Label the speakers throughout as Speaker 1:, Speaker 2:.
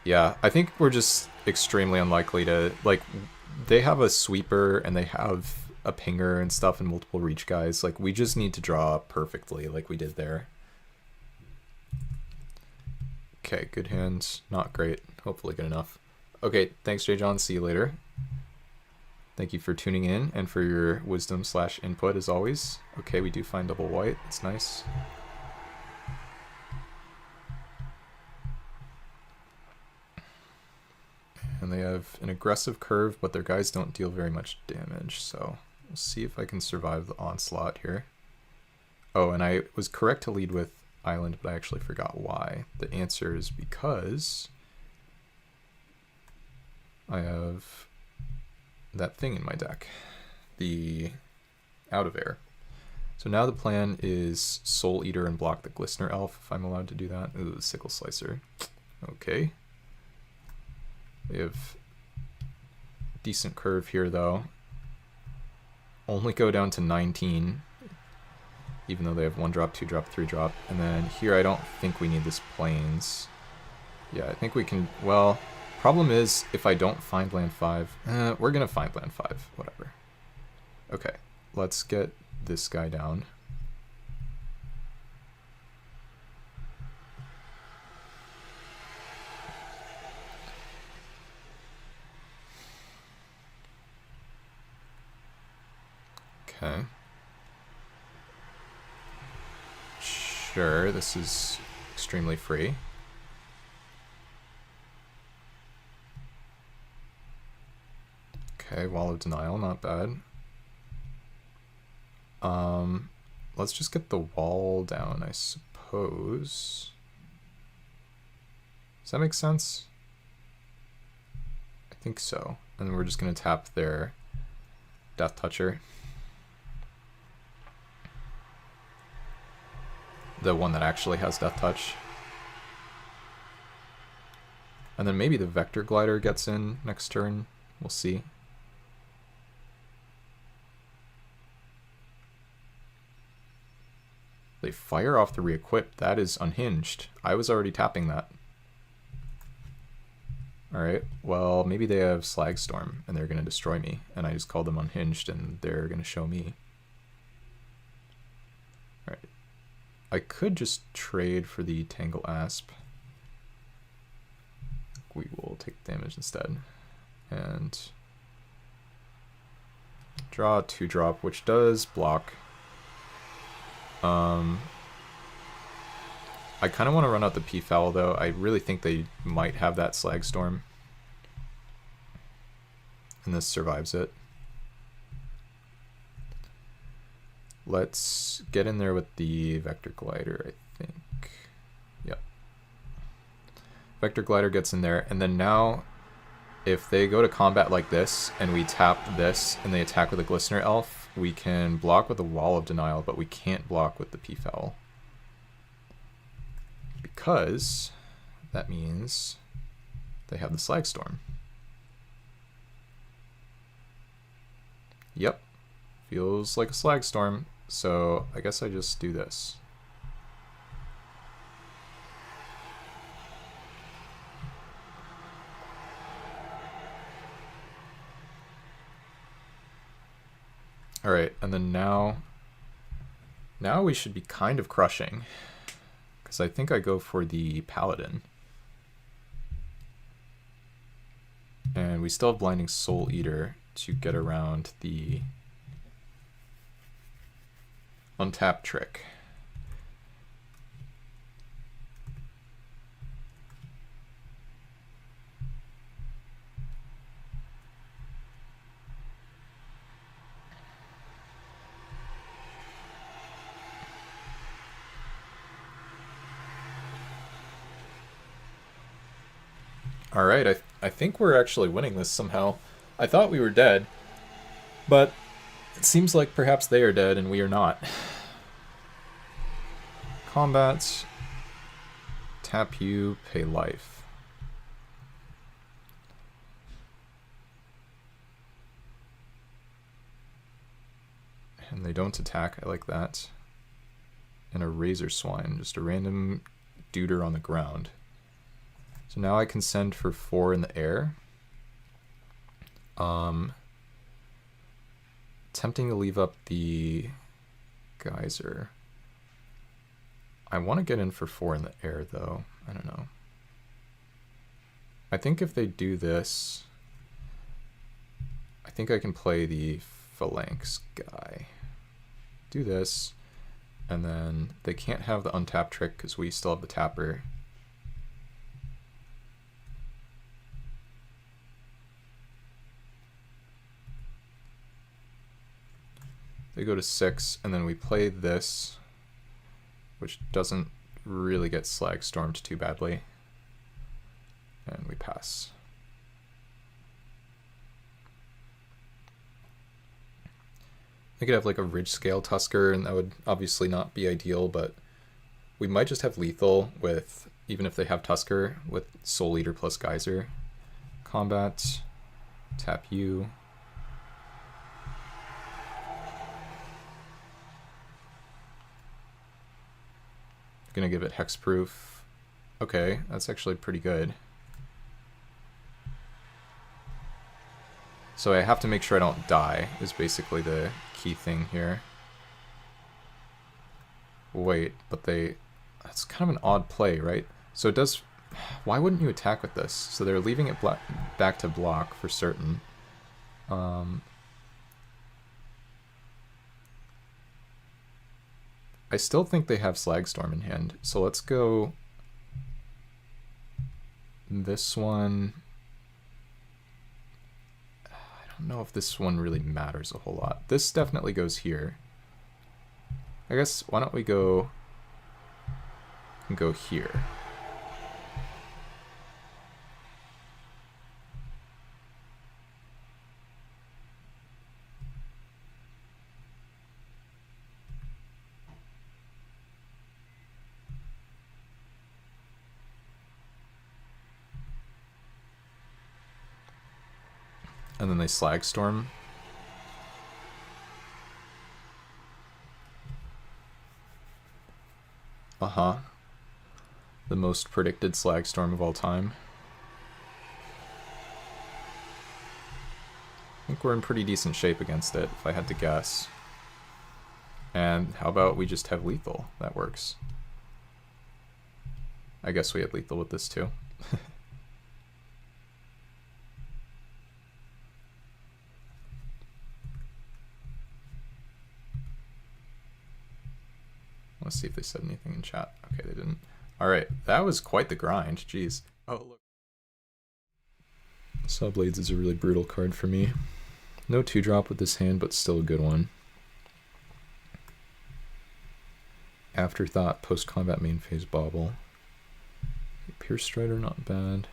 Speaker 1: Yeah, I think we're just extremely unlikely to, like, they have a sweeper and they have a pinger and stuff and multiple reach guys. Like, we just need to draw perfectly like we did there. Okay, good hands. Not great. Hopefully good enough. Okay, thanks, J. John. See you later. Thank you for tuning in and for your wisdom/input as always. Okay, we do find double white. That's nice. And they have an aggressive curve, but their guys don't deal very much damage, so we'll see if I can survive the onslaught here. Oh, and I was correct to lead with island, but I actually forgot why. The answer is because I have that thing in my deck, the out of air. So now the plan is Soul Eater and block the Glistener Elf, if I'm allowed to do that. Ooh, Sickle Slicer. Okay. They have decent curve here, though. Only go down to 19, even though they have 1-drop, 2-drop, 3-drop. And then here I don't think we need this Plains. Yeah, I think we can, well, problem is if I don't find land 5, we're going to find land 5, whatever. Okay, let's get this guy down. Okay. Sure, this is extremely free. Okay, Wall of Denial, not bad. Let's just get the wall down, I suppose. Does that make sense? I think so. And we're just gonna tap their Death Toucher. The one that actually has Death Touch. And then maybe the Vector Glider gets in next turn. We'll see. They fire off the re-equip. That is unhinged. I was already tapping that. Alright, well, maybe they have Slagstorm and they're going to destroy me. And I just called them unhinged and they're going to show me. Alright. I could just trade for the Tangle Asp. We will take damage instead. And draw a 2-drop, which does block. I kind of want to run out the P-Foul, though. I really think they might have that Slagstorm. And this survives it. Let's get in there with the Vector Glider, I think. Yep. Vector Glider gets in there, and then now, if they go to combat like this, and we tap this, and they attack with a Glistener Elf, we can block with a Wall of Denial, but we can't block with the P-Foul. Because that means they have the Slagstorm. Yep. Feels like a Slagstorm, so I guess I just do this. Alright, and then now we should be kind of crushing. Because I think I go for the Paladin. And we still have Blinding Soul Eater to get around the untap trick. Alright, I think we're actually winning this somehow. I thought we were dead, but it seems like perhaps they are dead and we are not. Combat, tap you, pay life. And they don't attack, I like that. And a Razor Swine, just a random duder on the ground. So now I can send for 4 in the air. Tempting to leave up the geyser. I want to get in for 4 in the air though. I don't know. I think if they do this, I think I can play the phalanx guy. Do this, and then they can't have the untap trick because we still have the tapper. They go to 6, and then we play this, which doesn't really get Slagstormed too badly. And we pass. I could have like a Ridge Scale Tusker, and that would obviously not be ideal, but we might just have lethal with, even if they have Tusker, with Soul Eater plus Geyser. Combat, tap you. Gonna give it hexproof. Okay, that's actually pretty good. So I have to make sure I don't die, is basically the key thing here. Wait, but that's kind of an odd play, right? So it does, why wouldn't you attack with this? So they're leaving it back to block for certain. I still think they have Slagstorm in hand, so let's go this one. I don't know if this one really matters a whole lot. This definitely goes here. I guess, why don't we go here? And then they Slagstorm. The most predicted Slagstorm of all time. I think we're in pretty decent shape against it, if I had to guess. And how about we just have lethal? That works. I guess we had lethal with this too. Let's see if they said anything in chat. Okay, they didn't. Alright, that was quite the grind. Jeez. Oh, look. Sawblades is a really brutal card for me. No 2-drop with this hand, but still a good one. Afterthought, post-combat main phase bauble. Pierce Strider, not bad.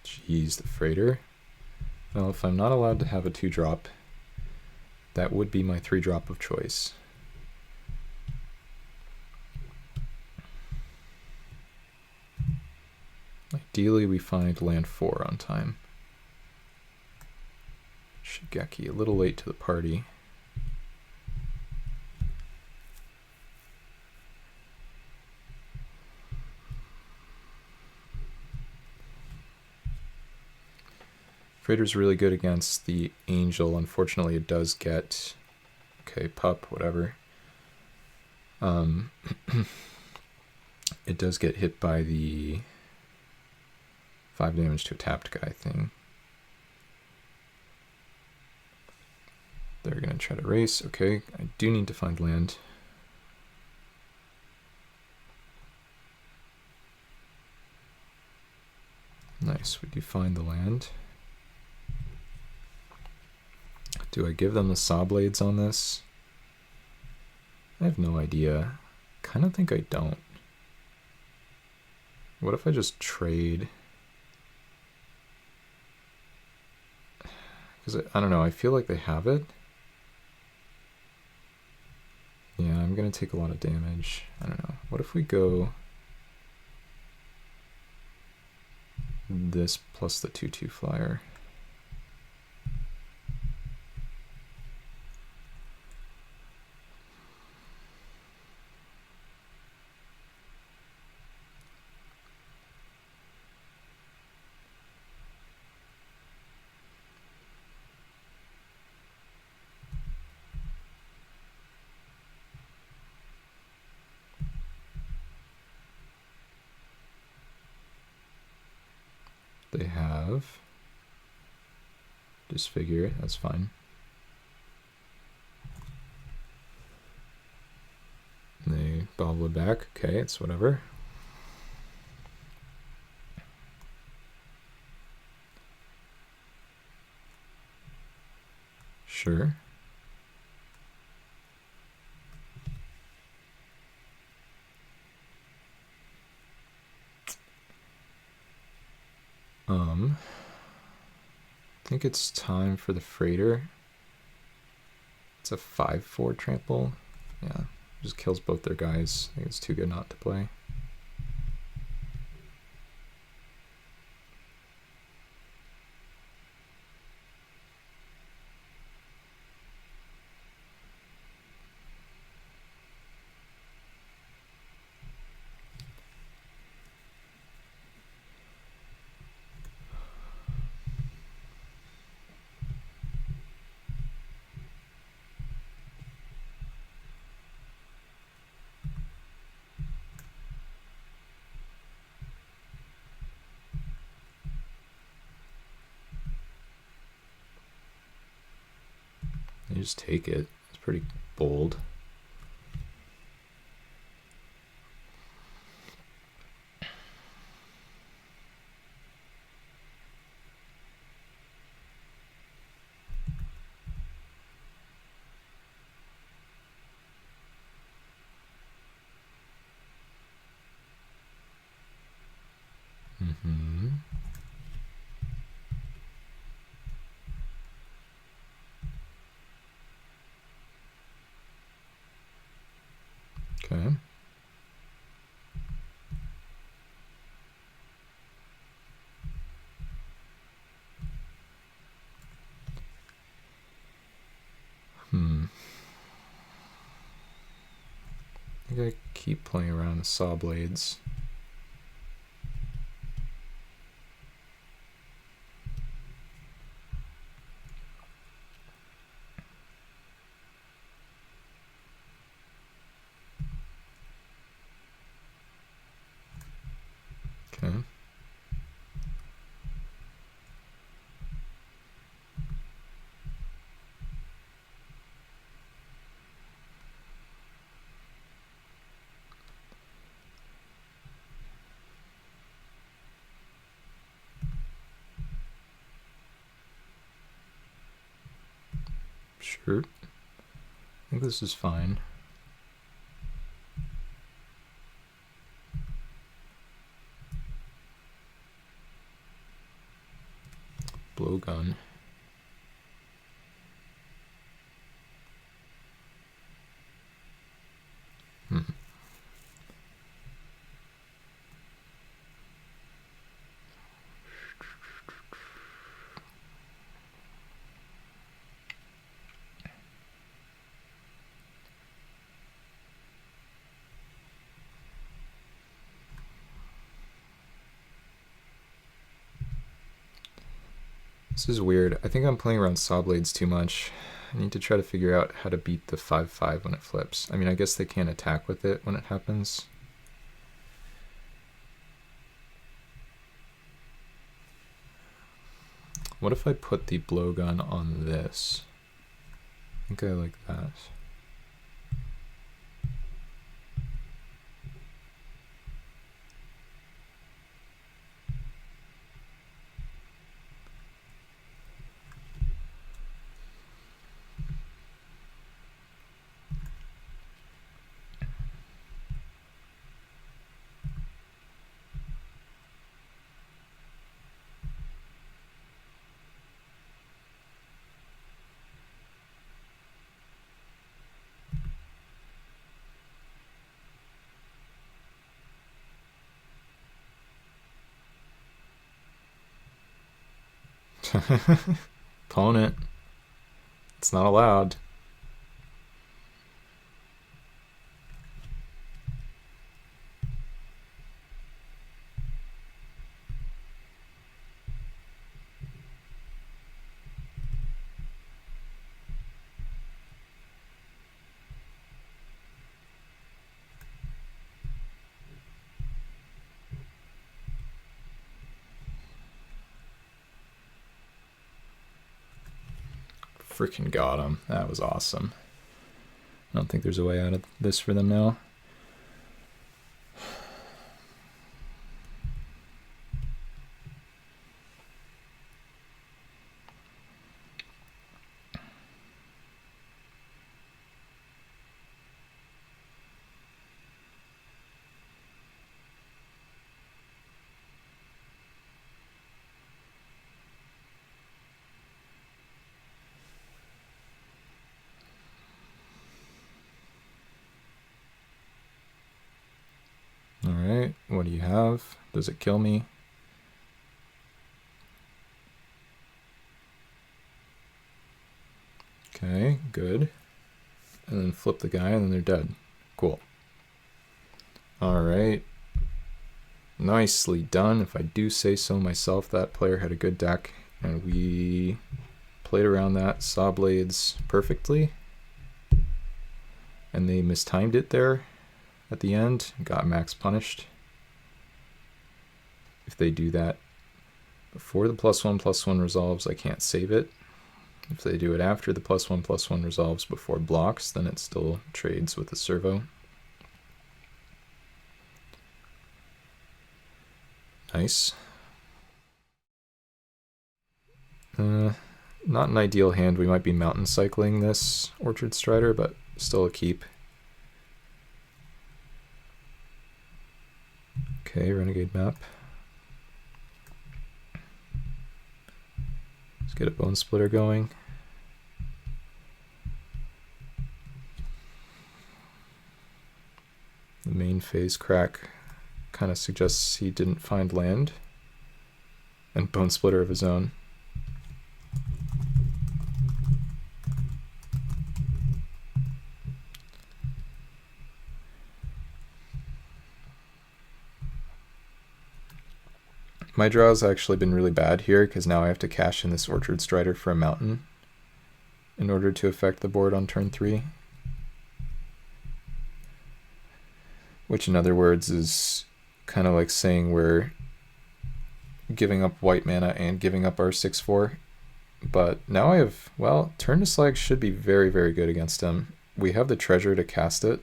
Speaker 1: Jeez, the Freighter. Well, if I'm not allowed to have a 2-drop, that would be my 3-drop of choice. Ideally, we find land 4 on time. Shigeki, a little late to the party. Freighter's really good against the Angel. Unfortunately, it does get... Okay, pup, whatever. It does get hit by the 5 damage to a tapped guy thing. They're going to try to race. Okay, I do need to find land. Nice, we do find the land. Do I give them the Sawblades on this? I have no idea. Kind of think I don't. What if I just trade? Because I don't know, I feel like they have it. Yeah, I'm going to take a lot of damage. I don't know. What if we go... this plus the 2/2 flyer. They have disfigure, that's fine. And they bobble it back, okay, it's whatever. Sure. I think it's time for the freighter. It's a 5/4 trample. Yeah, just kills both their guys. I think it's too good not to play. You just take it. It's pretty bold. Mm-hmm. Okay. I think I keep playing around with Sawblades. Okay. Sure. I think this is fine. Blowgun. This is weird. I think I'm playing around Sawblades too much. I need to try to figure out how to beat the 5/5 when it flips. I mean, I guess they can't attack with it when it happens. What if I put the blowgun on this? I think I like that. Opponent. It's not allowed. Freaking got him. That was awesome. I don't think there's a way out of this for them now. Alright, what do you have? Does it kill me? Okay, good. And then flip the guy and then they're dead. Cool. Alright. Nicely done. If I do say so myself, that player had a good deck. And we played around that Sawblades perfectly. And they mistimed it there at the end. Got max punished. If they do that before the +1/+1 resolves, I can't save it. If they do it after the +1/+1 resolves before blocks, then it still trades with the servo. Nice. Not an ideal hand. We might be mountain cycling this Orchard Strider, but still a keep. Okay, Renegade map. Let's get a Bone Splitter going. The main phase crack kind of suggests he didn't find land. And Bone Splitter of his own. My draw has actually been really bad here because now I have to cash in this Orchard Strider for a mountain in order to affect the board on turn 3. Which in other words is kind of like saying we're giving up white mana and giving up our 6/4. But now I have, well, Turn to Slag should be very, very good against him. We have the treasure to cast it.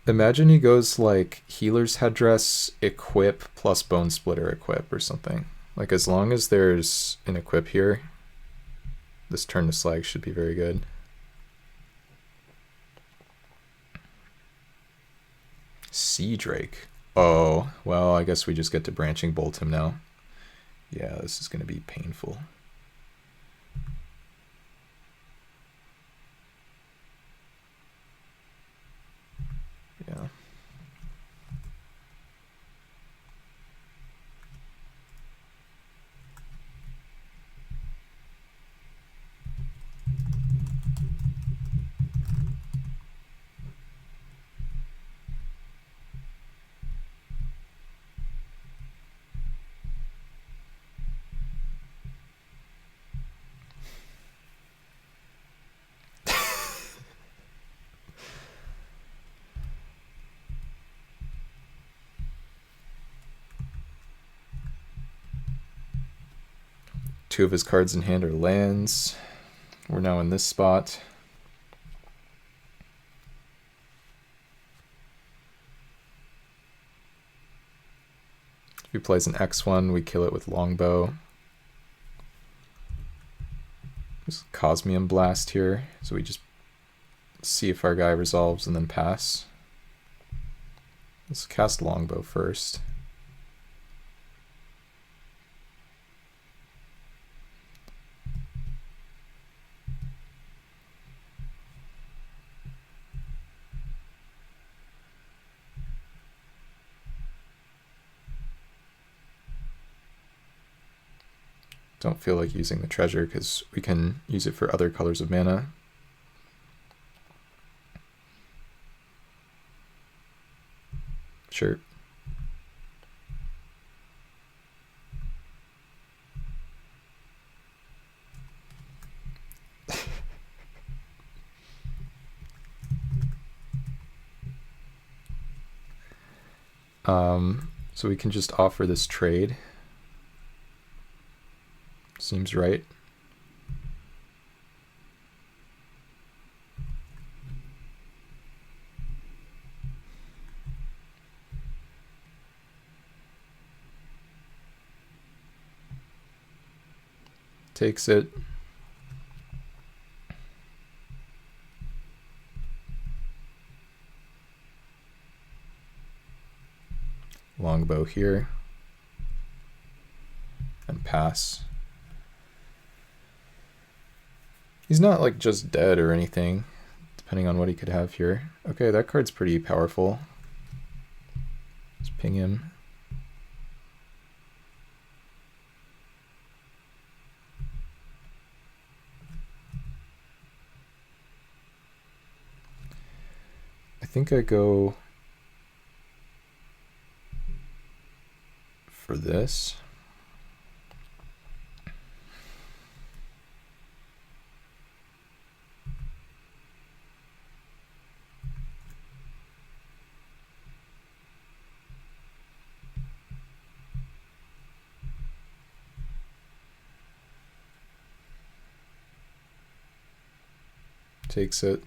Speaker 1: Imagine he goes like Healer's Headdress, Equip, plus Bone Splitter Equip or something. Like as long as there's an Equip here, this Turn to Slag should be very good. Sea Drake. Oh, well, I guess we just get to Branching Bolt him now. Yeah, this is going to be painful. Yeah. Two of his cards in hand are lands. We're now in this spot. If he plays an X1, we kill it with Longbow. There's Cosmium Blast here, so we just see if our guy resolves and then pass. Let's cast Longbow first. Don't feel like using the treasure because we can use it for other colors of mana. Sure. So we can just offer this trade. Seems right. Takes it. Longbow here. And pass. He's not like just dead or anything, depending on what he could have here. Okay, that card's pretty powerful. Let's ping him. I think I go for this. Takes it.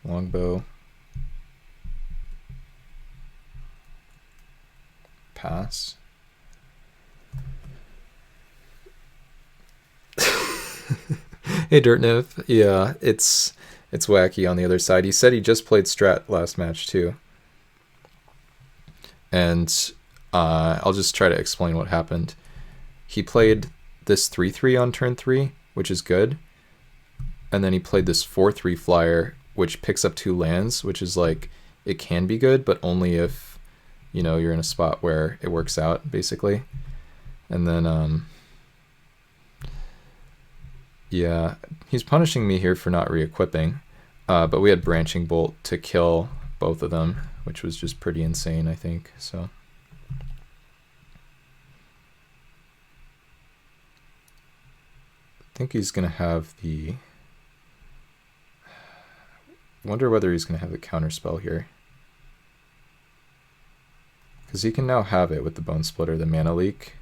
Speaker 1: Longbow. Pass. Hey Dirtniv, yeah, it's wacky on the other side. He said he just played Strat last match too. And I'll just try to explain what happened. He played this 3/3 on turn 3, which is good. And then he played this 4/3 flyer, which picks up 2 lands, which is like, it can be good, but only if, you know, you're in a spot where it works out, basically. And then, yeah, he's punishing me here for not re-equipping. But we had Branching Bolt to kill both of them, which was just pretty insane, I think. So I think he's going to have the... wonder whether he's going to have the counterspell here. Because he can now have it with the Bone Splitter, the Mana Leak.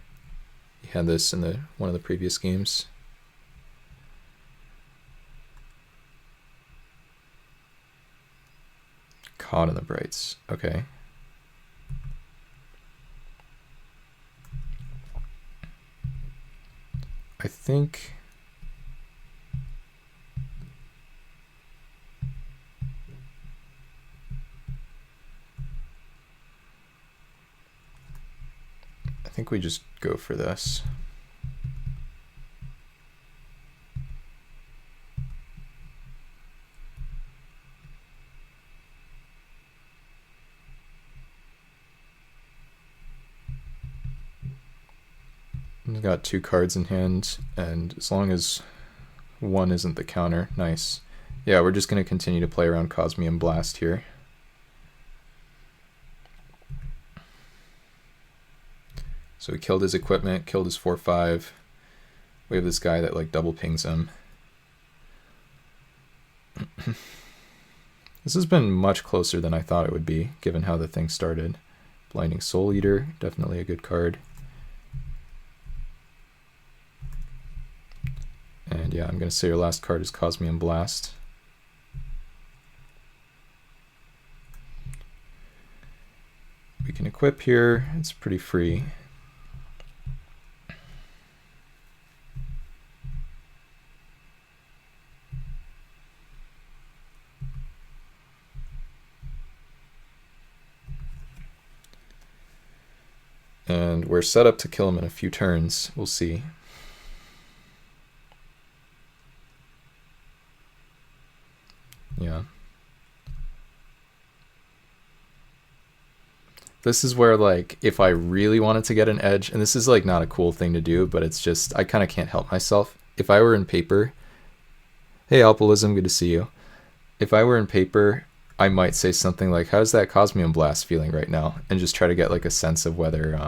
Speaker 1: He had this in one of the previous games. Caught in the Brights. Okay. I think... I think we just go for this. We've got 2 cards in hand, and as long as one isn't the counter, nice. Yeah, we're just going to continue to play around Cosmium Blast here. So he killed his equipment, killed his 4/5. We have this guy that like double pings him. This has been much closer than I thought it would be, given how the thing started. Blinding Soul Eater, definitely a good card. And yeah, I'm going to say your last card is Cosmium Blast. We can equip here, it's pretty free. And we're set up to kill him in a few turns. We'll see. Yeah. This is where, like, if I really wanted to get an edge, and this is, like, not a cool thing to do, but it's just, I kind of can't help myself. If I were in paper, hey, Alpilism, good to see you. If I were in paper, I might say something like, how's that Cosmium Blast feeling right now? And just try to get, like, a sense of whether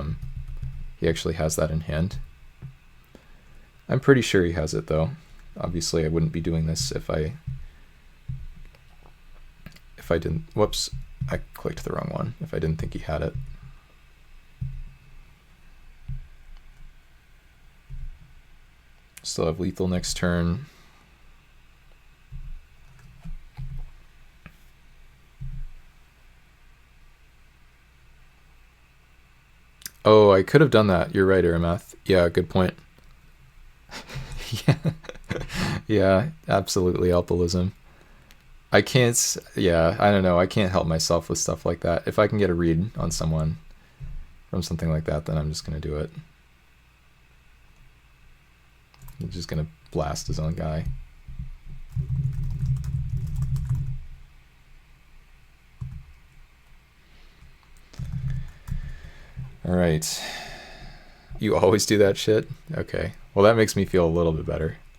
Speaker 1: he actually has that in hand. I'm pretty sure he has it, though. Obviously, I wouldn't be doing this if I didn't. Whoops, I clicked the wrong one. If I didn't think he had it. Still have lethal next turn. Oh, I could have done that. You're right, Aramath. Yeah, good point. Yeah. Yeah, absolutely, Alpilism. I can't, yeah, I don't know. I can't help myself with stuff like that. If I can get a read on someone from something like that, then I'm just going to do it. He's just going to blast his own guy. All right. You always do that shit? Okay. Well, that makes me feel a little bit better.